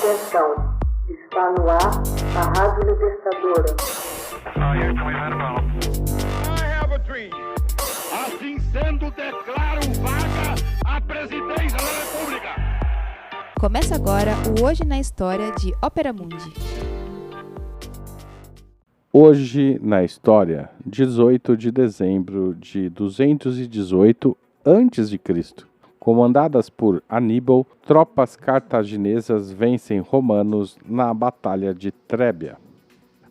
Atenção, está no ar a Rádio Libertadora. Assim sendo, declaro vaga a presidência da República. Começa agora o Hoje na História de Ópera Mundi. Hoje na História, 18 de dezembro de 218 a.C. Comandadas por Aníbal, tropas cartaginesas vencem romanos na Batalha de Trébia.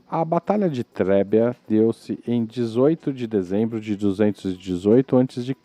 A Batalha de Trébia deu-se em 18 de dezembro de 218 a.C.,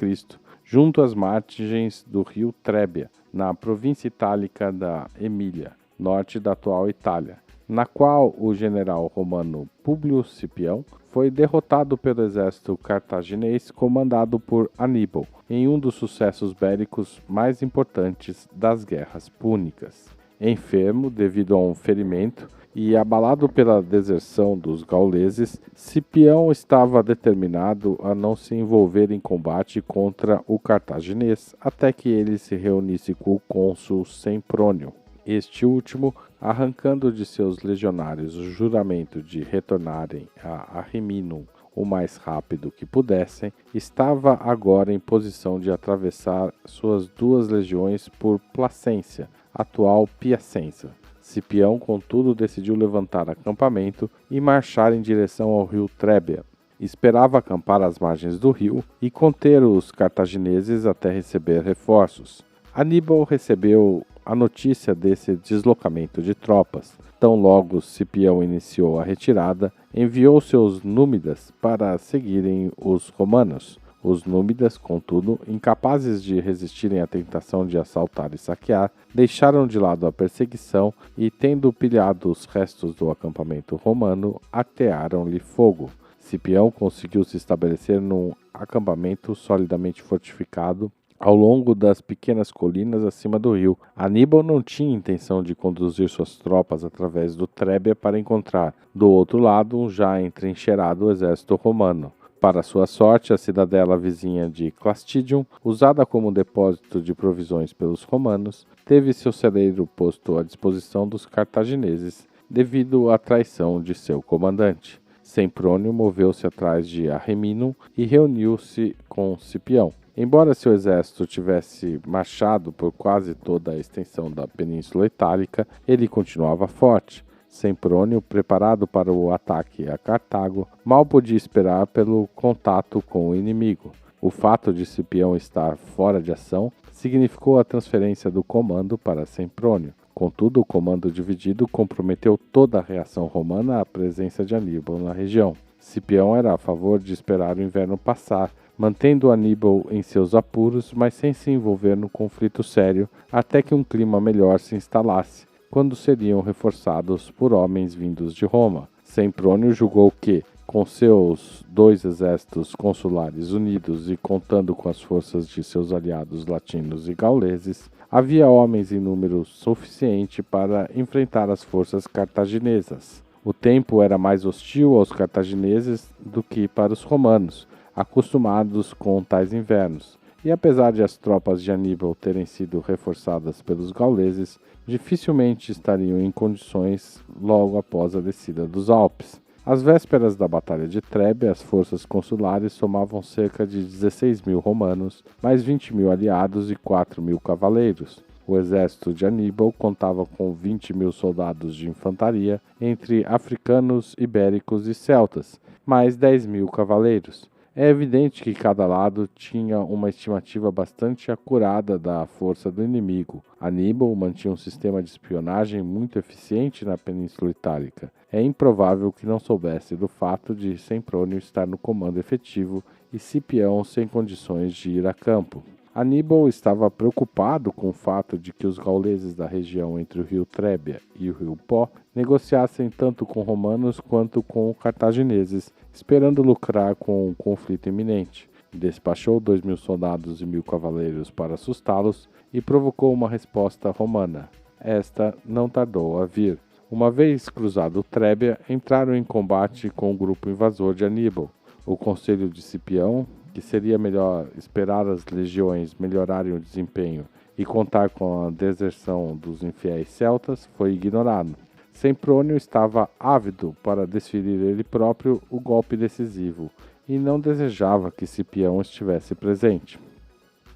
junto às margens do rio Trébia, na província itálica da Emília, norte da atual Itália, na qual o general romano Públio Cipião foi derrotado pelo exército cartaginês comandado por Aníbal, em um dos sucessos bélicos mais importantes das guerras púnicas. Enfermo devido a um ferimento e abalado pela deserção dos gauleses, Cipião estava determinado a não se envolver em combate contra o cartaginês até que ele se reunisse com o cônsul Semprônio. Este último, arrancando de seus legionários o juramento de retornarem a Ariminum o mais rápido que pudessem, estava agora em posição de atravessar suas duas legiões por Placência, atual Piacenza. Cipião, contudo, decidiu levantar acampamento e marchar em direção ao rio Trébia. Esperava acampar às margens do rio e conter os cartagineses até receber reforços. Aníbal recebeu a notícia desse deslocamento de tropas. Tão logo Cipião iniciou a retirada, enviou seus númidas para seguirem os romanos. Os númidas, contudo, incapazes de resistirem à tentação de assaltar e saquear, deixaram de lado a perseguição e, tendo pilhado os restos do acampamento romano, atearam-lhe fogo. Cipião conseguiu se estabelecer num acampamento solidamente fortificado ao longo das pequenas colinas acima do rio. Aníbal não tinha intenção de conduzir suas tropas através do Trébia para encontrar, do outro lado, um já entrincheirado exército romano. Para sua sorte, a cidadela vizinha de Clastidium, usada como depósito de provisões pelos romanos, teve seu celeiro posto à disposição dos cartagineses devido à traição de seu comandante. Semprônio moveu-se atrás de Ariminum e reuniu-se com Cipião. Embora seu exército tivesse marchado por quase toda a extensão da Península Itálica, ele continuava forte. Semprônio, preparado para o ataque a Cartago, mal podia esperar pelo contato com o inimigo. O fato de Cipião estar fora de ação significou a transferência do comando para Semprônio. Contudo, o comando dividido comprometeu toda a reação romana à presença de Aníbal na região. Cipião era a favor de esperar o inverno passar, mantendo Aníbal em seus apuros, mas sem se envolver no conflito sério, até que um clima melhor se instalasse, quando seriam reforçados por homens vindos de Roma. Semprônio julgou que, com seus dois exércitos consulares unidos e contando com as forças de seus aliados latinos e gauleses, havia homens em número suficiente para enfrentar as forças cartaginesas. O tempo era mais hostil aos cartagineses do que para os romanos, acostumados com tais invernos, e apesar de as tropas de Aníbal terem sido reforçadas pelos gauleses, dificilmente estariam em condições logo após a descida dos Alpes. Às vésperas da Batalha de Trébia, as forças consulares somavam cerca de 16 mil romanos, mais 20 mil aliados e 4 mil cavaleiros. O exército de Aníbal contava com 20 mil soldados de infantaria, entre africanos, ibéricos e celtas, mais 10 mil cavaleiros. É evidente que cada lado tinha uma estimativa bastante acurada da força do inimigo. Aníbal mantinha um sistema de espionagem muito eficiente na Península Itálica. É improvável que não soubesse do fato de Semprônio estar no comando efetivo e Cipião sem condições de ir a campo. Aníbal estava preocupado com o fato de que os gauleses da região entre o rio Trébia e o rio Pó negociassem tanto com romanos quanto com cartagineses, esperando lucrar com o conflito iminente. Despachou 2.000 soldados e 1.000 cavaleiros para assustá-los e provocou uma resposta romana. Esta não tardou a vir. Uma vez cruzado o Trébia, entraram em combate com o grupo invasor de Aníbal. O conselho de Cipião, que seria melhor esperar as legiões melhorarem o desempenho e contar com a deserção dos infiéis celtas foi ignorado. Semprônio estava ávido para desferir ele próprio o golpe decisivo e não desejava que Cipião estivesse presente.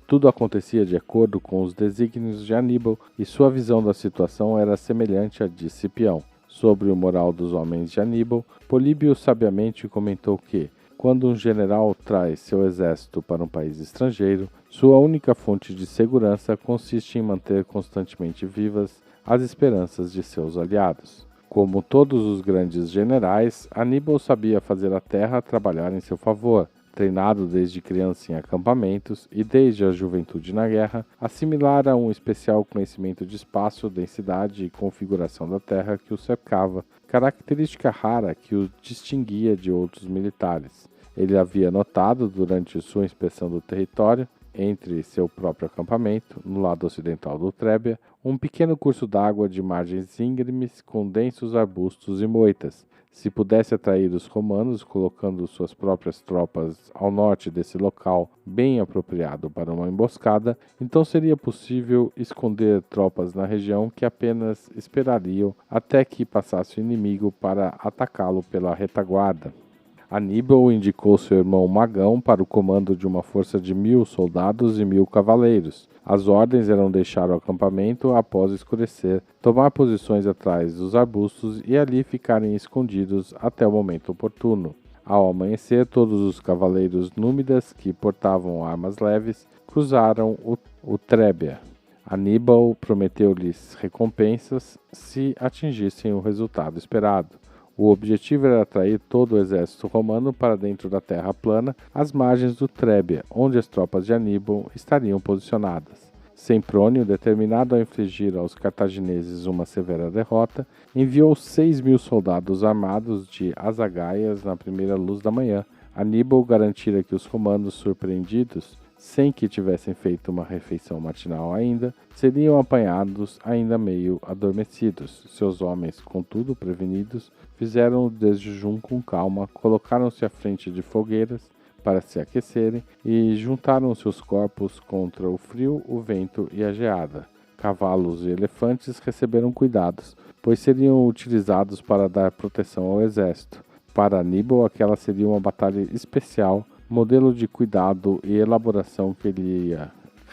Tudo acontecia de acordo com os desígnios de Aníbal e sua visão da situação era semelhante à de Cipião. Sobre o moral dos homens de Aníbal, Políbio sabiamente comentou que, quando um general traz seu exército para um país estrangeiro, sua única fonte de segurança consiste em manter constantemente vivas as esperanças de seus aliados. Como todos os grandes generais, Aníbal sabia fazer a terra trabalhar em seu favor. Treinado desde criança em acampamentos e desde a juventude na guerra, assimilara um especial conhecimento de espaço, densidade e configuração da terra que o cercava, característica rara que o distinguia de outros militares. Ele havia notado, durante sua inspeção do território, entre seu próprio acampamento, no lado ocidental do Trébia, um pequeno curso d'água de margens íngremes com densos arbustos e moitas. Se pudesse atrair os romanos, colocando suas próprias tropas ao norte desse local bem apropriado para uma emboscada, então seria possível esconder tropas na região que apenas esperariam até que passasse o inimigo para atacá-lo pela retaguarda. Aníbal indicou seu irmão Magão para o comando de uma força de 1.000 soldados e 1.000 cavaleiros. As ordens eram deixar o acampamento após escurecer, tomar posições atrás dos arbustos e ali ficarem escondidos até o momento oportuno. Ao amanhecer, todos os cavaleiros númidas que portavam armas leves cruzaram o Trébia. Aníbal prometeu-lhes recompensas se atingissem o resultado esperado. O objetivo era atrair todo o exército romano para dentro da terra plana, às margens do Trébia, onde as tropas de Aníbal estariam posicionadas. Semprônio, determinado a infligir aos cartagineses uma severa derrota, enviou 6.000 soldados armados de azagaias na primeira luz da manhã. Aníbal garantira que os romanos, surpreendidos, sem que tivessem feito uma refeição matinal ainda, seriam apanhados ainda meio adormecidos. Seus homens, contudo, prevenidos, fizeram o desjejum com calma, colocaram-se à frente de fogueiras para se aquecerem e juntaram seus corpos contra o frio, o vento e a geada. Cavalos e elefantes receberam cuidados, pois seriam utilizados para dar proteção ao exército. Para Aníbal, aquela seria uma batalha especial, modelo de cuidado e elaboração que ele ia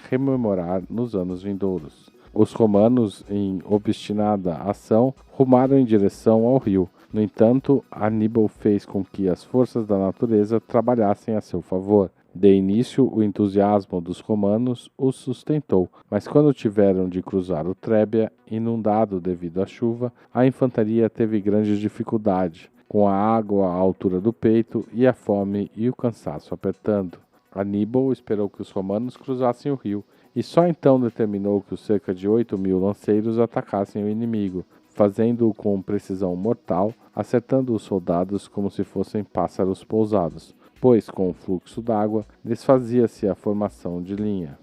rememorar nos anos vindouros. Os romanos, em obstinada ação, rumaram em direção ao rio. No entanto, Aníbal fez com que as forças da natureza trabalhassem a seu favor. De início, o entusiasmo dos romanos os sustentou, mas quando tiveram de cruzar o Trébia, inundado devido à chuva, a infantaria teve grande dificuldade, com a água à altura do peito e a fome e o cansaço apertando. Aníbal esperou que os romanos cruzassem o rio, e só então determinou que os cerca de 8.000 lanceiros atacassem o inimigo, fazendo-o com precisão mortal, acertando os soldados como se fossem pássaros pousados, pois, com o fluxo d'água, desfazia-se a formação de linha.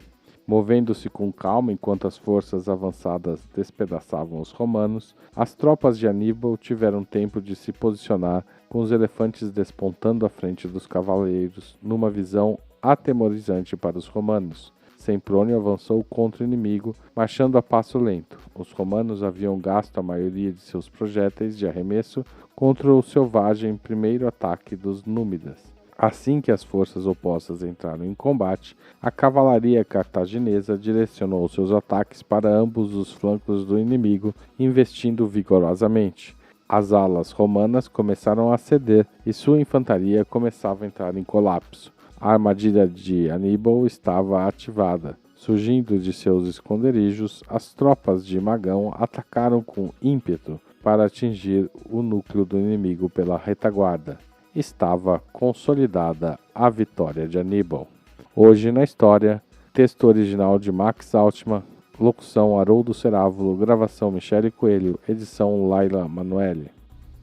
Movendo-se com calma enquanto as forças avançadas despedaçavam os romanos, as tropas de Aníbal tiveram tempo de se posicionar, com os elefantes despontando à frente dos cavaleiros, numa visão atemorizante para os romanos. Semprônio avançou contra o inimigo, marchando a passo lento. Os romanos haviam gasto a maioria de seus projéteis de arremesso contra o selvagem primeiro ataque dos númidas. Assim que as forças opostas entraram em combate, a cavalaria cartaginesa direcionou seus ataques para ambos os flancos do inimigo, investindo vigorosamente. As alas romanas começaram a ceder e sua infantaria começava a entrar em colapso. A armadilha de Aníbal estava ativada. Surgindo de seus esconderijos, as tropas de Magão atacaram com ímpeto para atingir o núcleo do inimigo pela retaguarda. Estava consolidada a vitória de Aníbal. Hoje na história, texto original de Max Altman, locução Haroldo Cerávulo, gravação Michele Coelho, edição Laila Manoeli.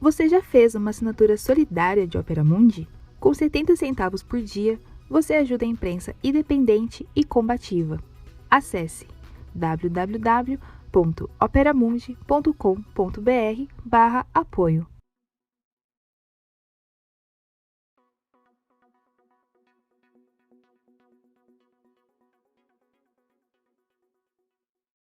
Você já fez uma assinatura solidária de Opera Mundi? Com 70 centavos por dia, você ajuda a imprensa independente e combativa. Acesse www.operamundi.com.br/apoio.